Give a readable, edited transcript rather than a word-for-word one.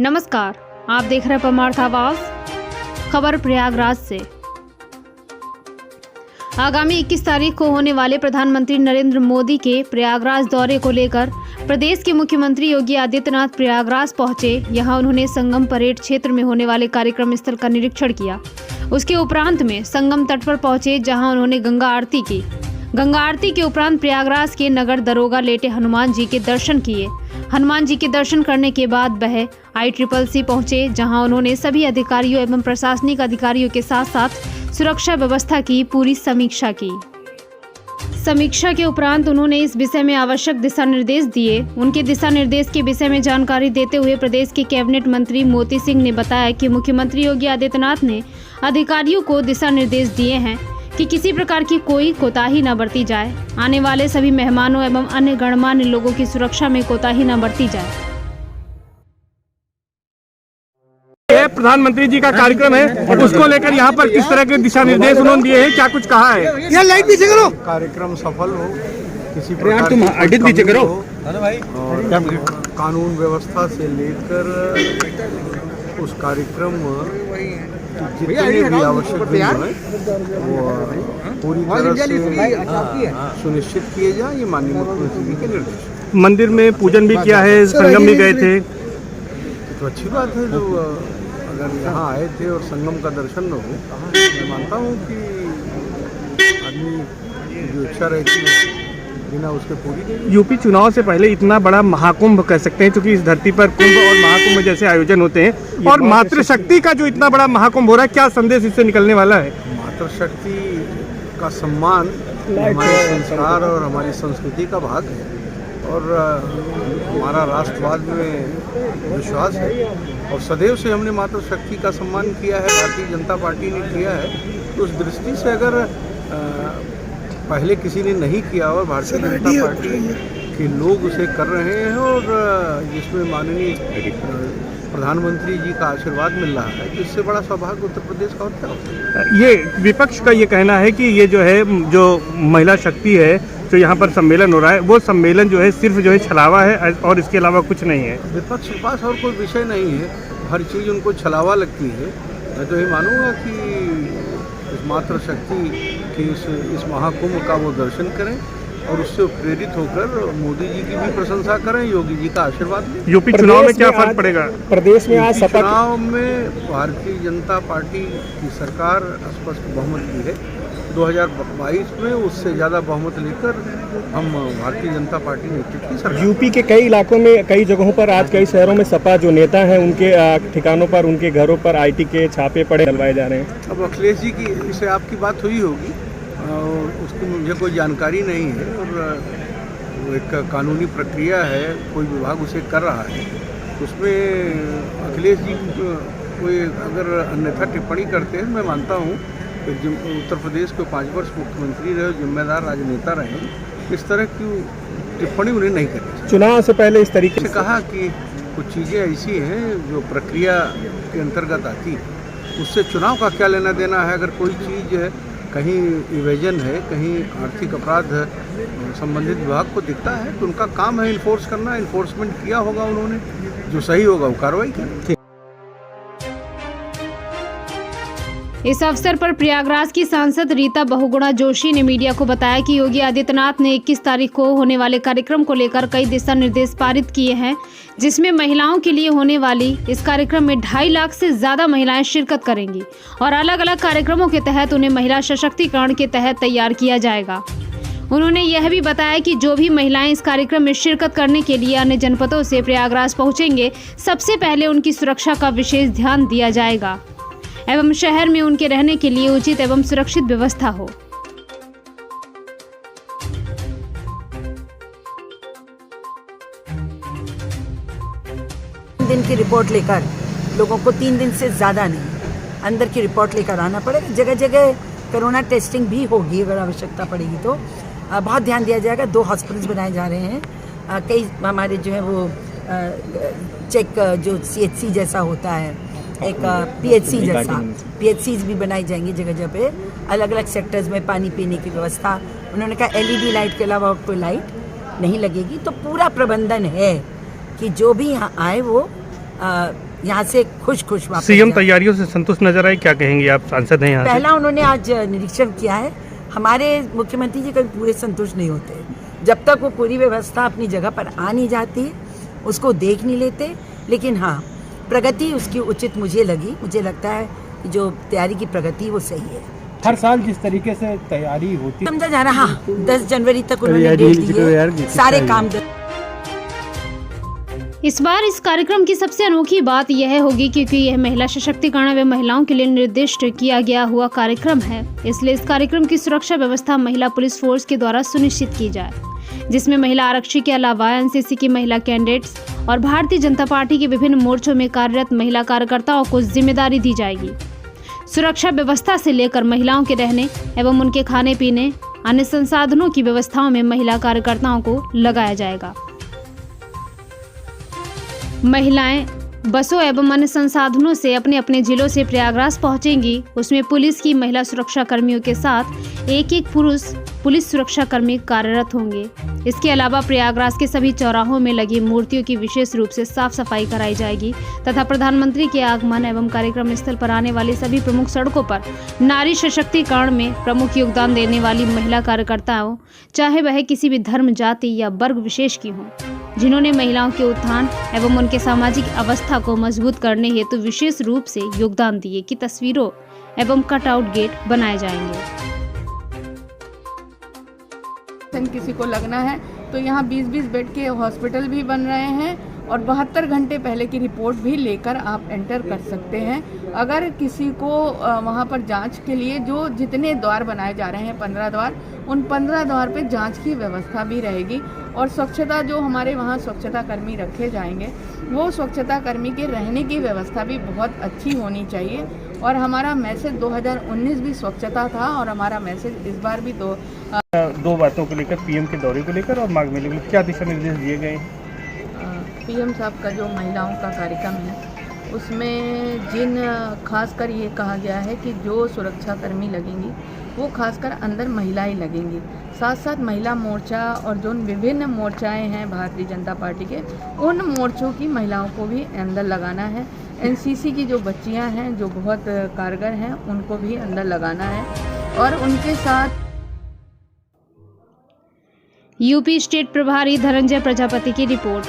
नमस्कार, आप देख रहे हैं परमार्थ आवाज। खबर प्रयागराज से। आगामी 21 तारीख को होने वाले प्रधानमंत्री नरेंद्र मोदी के प्रयागराज दौरे को लेकर प्रदेश के मुख्यमंत्री योगी आदित्यनाथ प्रयागराज पहुंचे। यहां उन्होंने संगम परेड क्षेत्र में होने वाले कार्यक्रम स्थल का निरीक्षण किया। उसके उपरांत में संगम तट पर पहुंचे, जहां उन्होंने गंगा आरती की। गंगा आरती के उपरांत प्रयागराज के नगर दरोगा लेटे हनुमान जी के दर्शन किए। हनुमान जी के दर्शन करने के बाद वह ICCC पहुंचे, जहां उन्होंने सभी अधिकारियों एवं प्रशासनिक अधिकारियों के साथ साथ सुरक्षा व्यवस्था की पूरी समीक्षा की। समीक्षा के उपरांत उन्होंने इस विषय में आवश्यक दिशा निर्देश दिए। उनके दिशा निर्देश के विषय में जानकारी देते हुए प्रदेश के कैबिनेट मंत्री मोती सिंह ने बताया कि मुख्यमंत्री योगी आदित्यनाथ ने अधिकारियों को दिशा निर्देश दिए हैं कि किसी प्रकार की कोई कोताही न बरती जाए। आने वाले सभी मेहमानों एवं अन्य गणमान्य लोगों की सुरक्षा में कोताही न बरती जाए। प्रधानमंत्री जी का कार्यक्रम है, उसको लेकर यहाँ पर किस तरह के दिशा निर्देश उन्होंने दिए हैं, क्या कुछ कहा है? यार लाइट नीचे करो। कार्यक्रम सफल हो, किसी प्रकार तुम एडिट नीचे करो। और कानून व्यवस्था से लेकर उस कार्यक्रम जितने भी आवश्यक बिंदु हैं वो पूरी तरह से सुनिश्चित किए जाए, ये माननीय मुख्यमंत्री जी के निर्देश। मंदिर में पूजन भी किया है, संगम भी गए थे, तो अच्छी बात है। जो अगर यहाँ आए थे और संगम का दर्शन न हो, मैं मानता हूँ कि आदमी जो इच्छा रहती है बिना उसके पूरी नहीं। यूपी चुनाव से पहले इतना बड़ा महाकुंभ कह सकते हैं, क्योंकि इस धरती पर कुंभ और महाकुंभ जैसे आयोजन होते हैं, और मातृशक्ति का जो इतना बड़ा महाकुंभ हो रहा है, क्या संदेश इससे निकलने वाला है? मातृशक्ति का सम्मान हमारे संस्कार और हमारी संस्कृति का भाग है, और हमारा राष्ट्रवाद में विश्वास है, और सदैव से हमने मातृशक्ति का सम्मान किया है, भारतीय जनता पार्टी ने किया है। तो उस दृष्टि से अगर पहले किसी ने नहीं किया और भारतीय जनता पार्टी के लोग उसे कर रहे हैं, और जिसमें माननीय प्रधानमंत्री जी का आशीर्वाद मिल रहा है, तो इससे बड़ा सौभाग्य उत्तर प्रदेश का और क्या होता है। ये विपक्ष का ये कहना है कि ये जो है, जो महिला शक्ति है, जो यहाँ पर सम्मेलन हो रहा है, वो सम्मेलन जो है सिर्फ जो है छलावा है और इसके अलावा कुछ नहीं है। विपक्ष के पास और कोई विषय नहीं है, हर चीज़ उनको छलावा लगती है। मैं तो ये मानूंगा कि इस मातृशक्ति के इस महाकुंभ का वो दर्शन करें और उससे प्रेरित होकर मोदी जी की भी प्रशंसा करें, योगी जी का आशीर्वाद लें। यूपी चुनाव में क्या फर्क पड़ेगा? प्रदेश में आज चुनाव में भारतीय जनता पार्टी की सरकार स्पष्ट बहुमत की है। 2022 में उससे ज़्यादा बहुमत लेकर हम भारतीय जनता पार्टी नेतृत्व की सरकार। यूपी के कई इलाकों में, कई जगहों पर आज कई शहरों में सपा जो नेता हैं, उनके ठिकानों पर, उनके घरों पर IT के छापे पड़े डलवाए जा रहे हैं। अब अखिलेश जी की से आपकी बात हुई होगी, और उसकी मुझे कोई जानकारी नहीं है, और वो एक कानूनी प्रक्रिया है, कोई विभाग उसे कर रहा है। उसमें अखिलेश जी कोई अगर अन्यथा टिप्पणी करते हैं, मैं मानता हूँ कि उत्तर प्रदेश के 5 वर्ष मुख्यमंत्री रहे, जिम्मेदार राजनेता रहे, इस तरह की टिप्पणी उन्हें नहीं करनी चाहिए। चुनाव से पहले इस तरीके से कहा कि कुछ चीज़ें ऐसी हैं जो प्रक्रिया के अंतर्गत आती है, उससे चुनाव का क्या लेना देना है। अगर कोई चीज़ कहीं इवेजन है, कहीं आर्थिक अपराध संबंधित विभाग को दिखता है, तो उनका काम है इन्फोर्स करना। इन्फोर्समेंट किया होगा उन्होंने, जो सही होगा वो कार्रवाई करें। इस अवसर पर प्रयागराज की सांसद रीता बहुगुणा जोशी ने मीडिया को बताया कि योगी आदित्यनाथ ने 21 तारीख को होने वाले कार्यक्रम को लेकर कई दिशा निर्देश पारित किए हैं, जिसमें महिलाओं के लिए होने वाली इस कार्यक्रम में 2.5 लाख से ज्यादा महिलाएं शिरकत करेंगी, और अलग अलग कार्यक्रमों के तहत उन्हें महिला सशक्तिकरण के तहत तैयार किया जाएगा। उन्होंने यह भी बताया कि जो भी महिलाएं इस कार्यक्रम में शिरकत करने के लिए अन्य जनपदों से प्रयागराज पहुंचेंगे, सबसे पहले उनकी सुरक्षा का विशेष ध्यान दिया जाएगा एवं शहर में उनके रहने के लिए उचित एवं सुरक्षित व्यवस्था हो। दिन की रिपोर्ट लेकर लोगों को 3 दिन से ज़्यादा नहीं, अंदर की रिपोर्ट लेकर आना पड़ेगा। जगह जगह कोरोना टेस्टिंग भी होगी, अगर आवश्यकता पड़ेगी तो बहुत ध्यान दिया जाएगा। 2 हॉस्पिटल्स बनाए जा रहे हैं, कई हमारे जो है वो चेक जो CHC जैसा होता है, एक PHC जैसा PHCs भी बनाई जाएंगी जगह जगह पे, अलग अलग सेक्टर्स में पानी पीने की व्यवस्था। उन्होंने कहा LED लाइट के अलावा कोई लाइट नहीं लगेगी। तो पूरा प्रबंधन है कि जो भी यहाँ आए वो यहाँ से खुश वापस सीएम जाएं। तैयारियों से संतुष्ट नजर आए, क्या कहेंगे आप, सांसद हैं यहाँ से? पहला उन्होंने आज निरीक्षण किया है। हमारे मुख्यमंत्री जी कभी पूरे संतुष्ट नहीं होते जब तक वो पूरी व्यवस्था अपनी जगह पर आ नहीं जाती, उसको देख नहीं लेते। लेकिन हाँ, प्रगति उसकी उचित मुझे लगी। मुझे लगता है कि जो तैयारी की प्रगति वो सही है। हर साल जिस तरीके से तैयारी होती समझा जा रहा, हाँ 10 जनवरी तक उन्होंने डेट दी है, सारे काम। इस बार इस कार्यक्रम की सबसे अनोखी बात यह होगी क्योंकि यह महिला सशक्तिकरण एवं महिलाओं के लिए निर्दिष्ट किया गया हुआ कार्यक्रम है, इसलिए इस कार्यक्रम की सुरक्षा व्यवस्था महिला पुलिस फोर्स के द्वारा सुनिश्चित की जाए, जिसमें महिला आरक्षी के अलावा एनसीसी की महिला कैडेट्स और भारतीय जनता पार्टी के विभिन्न मोर्चों में कार्यरत महिला कार्यकर्ताओं को जिम्मेदारी दी जाएगी। सुरक्षा व्यवस्था से लेकर महिलाओं के रहने एवं उनके खाने पीने अन्य संसाधनों की व्यवस्थाओं में महिला कार्यकर्ताओं को लगाया जाएगा। महिलाएं बसों एवं अन्य संसाधनों से अपने अपने जिलों से प्रयागराज पहुंचेंगी। उसमें पुलिस की महिला सुरक्षा कर्मियों के साथ एक पुरुष पुलिस सुरक्षा कर्मी कार्यरत होंगे। इसके अलावा प्रयागराज के सभी चौराहों में लगी मूर्तियों की विशेष रूप से साफ सफाई कराई जाएगी तथा प्रधानमंत्री के आगमन एवं कार्यक्रम स्थल पर आने वाली सभी प्रमुख सड़कों पर नारी सशक्तिकरण में प्रमुख योगदान देने वाली महिला कार्यकर्ताओं, चाहे वह किसी भी धर्म, जाति या वर्ग विशेष की हों, जिन्होंने महिलाओं के उत्थान एवं उनके सामाजिक अवस्था को मजबूत करने हेतु विशेष रूप से योगदान दिए की तस्वीरों एवं कटआउट गेट बनाए जाएंगे। किसी को लगना है तो यहाँ 20-20 बेड के हॉस्पिटल भी बन रहे हैं और 72 घंटे पहले की रिपोर्ट भी लेकर आप एंटर कर सकते हैं। अगर किसी को वहाँ पर जांच के लिए जो जितने द्वार बनाए जा रहे हैं 15 द्वार, उन 15 द्वार पे जांच की व्यवस्था भी रहेगी और स्वच्छता जो हमारे वहाँ स्वच्छता कर्मी रखे जाएंगे, वो स्वच्छता कर्मी के रहने की व्यवस्था भी बहुत अच्छी होनी चाहिए। और हमारा मैसेज 2019 भी स्वच्छता था और हमारा मैसेज इस बार भी दो बातों को लेकर, पीएम के दौरे को लेकर और माघ मेले को लेकर क्या दिशा निर्देश दिए गए हैं? पीएम साहब का जो महिलाओं का कार्यक्रम है उसमें खासकर ये कहा गया है कि जो सुरक्षा कर्मी लगेंगी वो खासकर अंदर महिलाएं लगेंगी। साथ साथ महिला मोर्चा और जो विभिन्न मोर्चाएं हैं भारतीय जनता पार्टी के, उन मोर्चों की महिलाओं को भी अंदर लगाना है। एनसीसी की जो बच्चियां हैं जो बहुत कारगर हैं, उनको भी अंदर लगाना है और उनके साथ यूपी स्टेट प्रभारी धनंजय प्रजापति की रिपोर्ट।